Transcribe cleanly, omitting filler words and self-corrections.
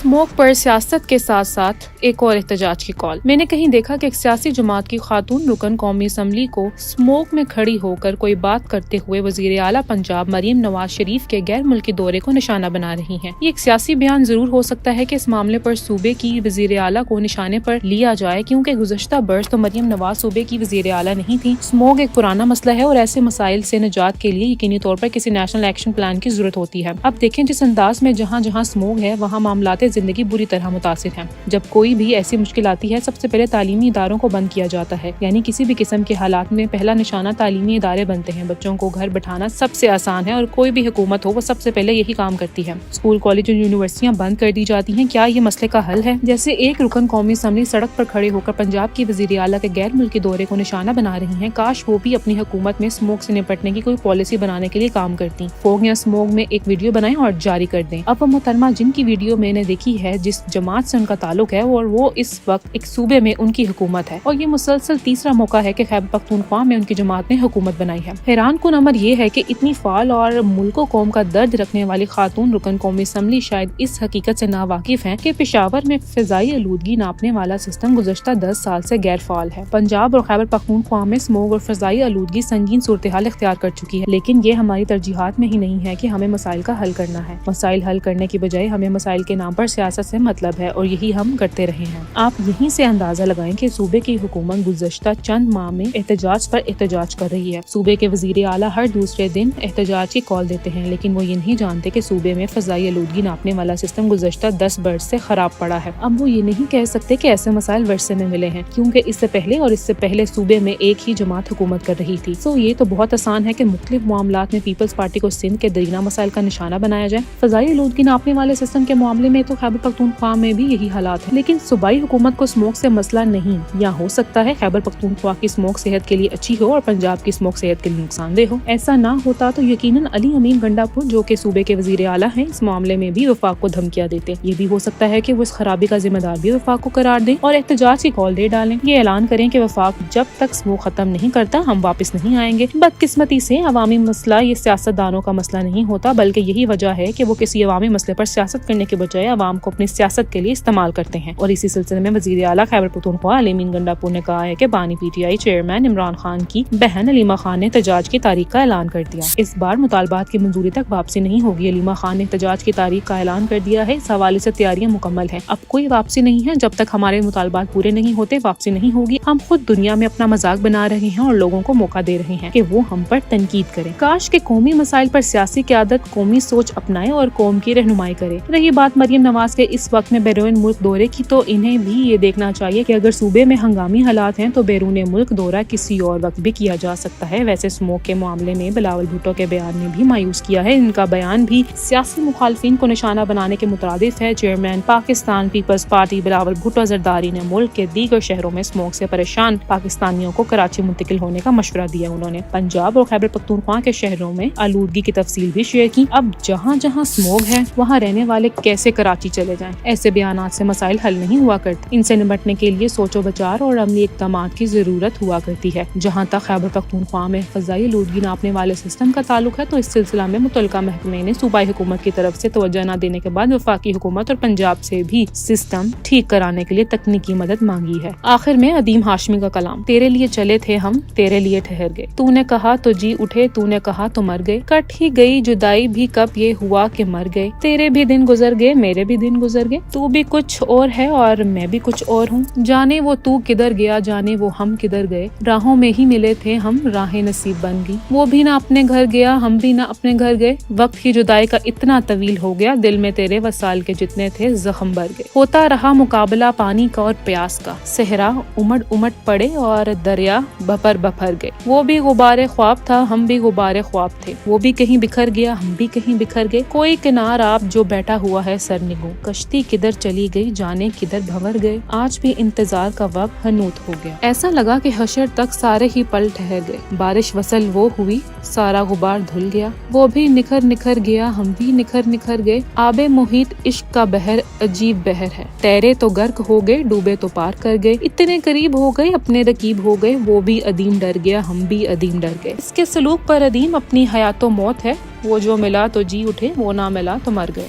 Smoke पर सियासत के साथ साथ एक और एहतजाज की कॉल। मैंने कहीं देखा कि एक सियासी जमात की खातून रुकन कौमी असम्बली को स्मोक में खड़ी होकर कोई बात करते हुए वजीर आला पंजाब मरीम नवाज शरीफ के गैर मुल्की दौरे को निशाना बना रही हैं। ये एक सियासी बयान जरूर हो सकता है कि इस मामले पर सूबे की वजीर आला को निशाने पर लिया जाए, क्योंकि गुज़श्ता बरस तो मरीम नवाज सूबे की वजीर आला नहीं थी। स्मोक एक पुराना मसला है और ऐसे मसाइल से निजात के लिए यकीनी तौर पर किसी नेशनल एक्शन प्लान की जरूरत होती है। अब देखें जिस अंदाज में जहाँ जहाँ स्मोक है वहाँ मामलाते जिंदगी बुरी तरह मुतासिर हैं। जब कोई भी ऐसी मुश्किल आती है सबसे पहले तालीमी इदारों को बंद किया जाता है, यानी किसी भी किस्म के हालात में पहला निशाना तालीमी इदारे बनते हैं। बच्चों को घर बैठाना सबसे आसान है और कोई भी हुकूमत हो वो सबसे पहले यही काम करती है। स्कूल, कॉलेज और यूनिवर्सिटियाँ बंद कर दी जाती हैं। क्या ये मसले का हल है? जैसे एक रुकन कौमी असम्बली सड़क पर खड़े होकर पंजाब की वजीर आला के गैर मुल्की दौरे को निशाना बना रही हैं। काश वो भी अपनी हुकूमत में स्मोक से निपटने की कोई पॉलिसी बनाने के लिए काम करती। फोग या स्मोक में एक वीडियो बनाएं और जारी कर दें। अब वो मोहतरमा जिनकी वीडियो मैंने देखी है, जिस जमात से उनका ताल्लुक है और वो इस वक्त एक सूबे में उनकी हुकूमत है और ये मुसलसल तीसरा मौका है कि खैबर पख्तूनख्वा में उनकी जमात ने हुकूमत बनाई है। हैरान कुन अमर ये है कि इतनी फाल और मुल्क कौम का दर्द रखने वाली खातून रुकन कौमी असम्बली शायद इस हकीकत से नावाकिफ हैं कि पेशावर में फिजाई आलूदगी नापने वाला सिस्टम गुज़श्ता 10 साल से गैर फाल है। पंजाब और खैबर पख्तूनख्वा में स्मोक और फिजाई आलूदगी संगीन सूरत हाल इख्तियार कर चुकी है, लेकिन ये हमारी तरजीहात में ही नहीं है कि हमें मसाइल का हल करना है। मसाइल हल करने की बजाय हमें मसाइल के नाम पर सियासत से मतलब है और यही हम करते रहे हैं। आप यहीं से अंदाजा लगाएं कि सूबे की हुकूमत गुज़श्ता चंद माह में एहतजाज पर एहतजाज कर रही है। सूबे के वजीर आला हर दूसरे दिन एहतजाज की कॉल देते हैं, लेकिन वो ये नहीं जानते कि सूबे में फजाई आलूदगी नापने वाला सिस्टम गुज़श्ता 10 बरस से खराब पड़ा है। अब वो ये नहीं कह सकते कि ऐसे मसाइल वर्षे में मिले हैं, क्योंकि इससे पहले सूबे में एक ही जमात हुकूमत कर रही थी। सो ये तो बहुत आसान है कि मुख्तलिफ मामलात में पीपल्स पार्टी को सिंध के दरीना मसाइल का निशाना बनाया जाए। फजाई आलूदगी नापने वाले सिस्टम के मामले में तो खैबर पख्तूनख्वा में भी यही हालात है, लेकिन सूबाई हुकूमत को स्मोक से मसला नहीं। या हो सकता है खैबर पख्तूनख्वा की स्मोक सेहत के लिए अच्छी हो और पंजाब की स्मोक सेहत के लिए नुकसानदेह हो। ऐसा ना होता तो यकीनन अली अमीन गंडापुर जो कि सूबे के वजीर आला हैं इस मामले में भी वफाक को धमकियां देते। ये भी हो सकता है कि वो इस खराबी का जिम्मेदार भी वफाक को करार दें और एहतजाज की कॉल दे डालें। ये ऐलान करें कि वफाक जब तक स्मोक खत्म नहीं करता हम वापस नहीं आएंगे। बदकिस्मती से अवामी मसला ये सियासतदानों का मसला नहीं होता, बल्कि यही वजह है कि वो किसी अवामी मसले पर सियासत करने के बजाय अवाम को अपनी सियासत के लिए इस्तेमाल करते हैं। और इसी सिलसिले में वजीर आला खैबर पख्तूनख्वा अली अमीन गंडापुर ने कहा है कि बानी PTI चेयरमैन इमरान खान की बहन अलीमा खान ने एहतजाज की तारीख का ऐलान कर दिया। इस बार मुतालबात की मंजूरी तक वापसी नहीं होगी। अलीमा खान ने एहतजाज की तारीख का ऐलान कर दिया है। इस हवाले से तैयारियां मुकम्मल है। अब कोई वापसी नहीं है। जब तक हमारे मुतालबात पूरे नहीं होते वापसी नहीं होगी। हम खुद दुनिया में अपना मजाक बना रहे हैं और लोगों को मौका दे रहे हैं कि वो हम पर तनकीद करें। काश के कौमी मसाइल पर सियासी क़यादत कौमी सोच अपनाए और कौम की रहनुमाई करे। रही बात मरीम नवाज के इस वक्त में बैरून मुल्क दौरे की, तो इन्हें भी ये देखना चाहिए कि अगर सूबे में हंगामी हालात हैं तो बैरून मुल्क दौरा किसी और वक्त भी किया जा सकता है। वैसे स्मोक के मामले में बिलावल भुट्टो के बयान ने भी मायूस किया है। इनका बयान भी सियासी मुखालफिन को निशाना बनाने के मुताबिक है। Chairman Pakistan peoples party Bilawal Bhutto Zardari ने मुल्क के दीगर शहरों में स्मोक से परेशान पाकिस्तानियों को कराची मुंतकिल होने का मशवरा दिया। उन्होंने पंजाब और खैबर पख्तूनख्वा के शहरों में आलूदगी की तफसील भी शेयर की। अब जहाँ जहाँ स्मोक है वहाँ रहने वाले कैसे कराची चले जाएं? ऐसे बयानात से मसाइल हल नहीं हुआ करते। इनसे निपटने के लिए सोचो बचार और अमली इक़दामात की जरूरत हुआ करती है। जहाँ तक खैबर पख्तूनख्वा में फजाई आलूदगी नापने वाले सिस्टम का ताल्लुक है तो इस सिलसिला में मुतल्लिका महकमे ने सूबाई हुकूमत की तरफ से तवज्जो न देने के बाद वफाकी हुकूमत और पंजाब से भी सिस्टम ठीक कराने के लिए तकनीकी मदद मांगी है। आखिर में अदीम हाशमी का कलाम, तेरे लिए चले थे हम, तेरे लिए ठहर गए। तूने कहा तो जी उठे, तूने कहा तो मर गए। कट ही गई जुदाई भी कब ये हुआ कि मर गए। तेरे भी दिन गुजर गए, मेरे भी दिन गुजर गए। तू भी कुछ और है और मैं भी कुछ और हूँ। जाने वो तू किधर गया, जाने वो हम किधर गए। राहों में ही मिले थे हम, राहें नसीब बन गई। वो भी ना अपने घर गया, हम भी ना अपने घर गए। वक्त की जुदाई का इतना तवील हो गया, दिल में तेरे वसाल के जितने थे जख्म भर गए। होता रहा मुकाबला पानी का और प्यास का, सहरा उमड़ उमड़ पड़े और दरिया बफर बफर गए। वो भी गुबारे ख्वाब था, हम भी गुबारे ख्वाब थे। वो भी कहीं बिखर गया, हम भी कहीं बिखर गए। कोई किनार आप जो बैठा हुआ है सरनिगो, कश्ती किधर चली गई, जाने किधर भंवर गए। आज भी इंतजार का वक्त हनूत हो गया। ऐसा लगा कि हशर तक सारे ही पल ठहर गए। बारिश वसल वो हुई, सारा गुबार धुल गया। वो भी निखर निखर गया, हम भी निखर निखर गए। आबे मुहीत इश्क का बहर अजीब बहर है। तैरे तो गर्क हो गए, डूबे तो पार कर गए। इतने करीब हो गए, अपने रकीब हो गए। वो भी अदीम डर गया, हम भी अदीम डर गए। इसके सलूक पर अदीम अपनी हयातो मौत है। वो जो मिला तो जी उठे, वो ना मिला तो मर गए।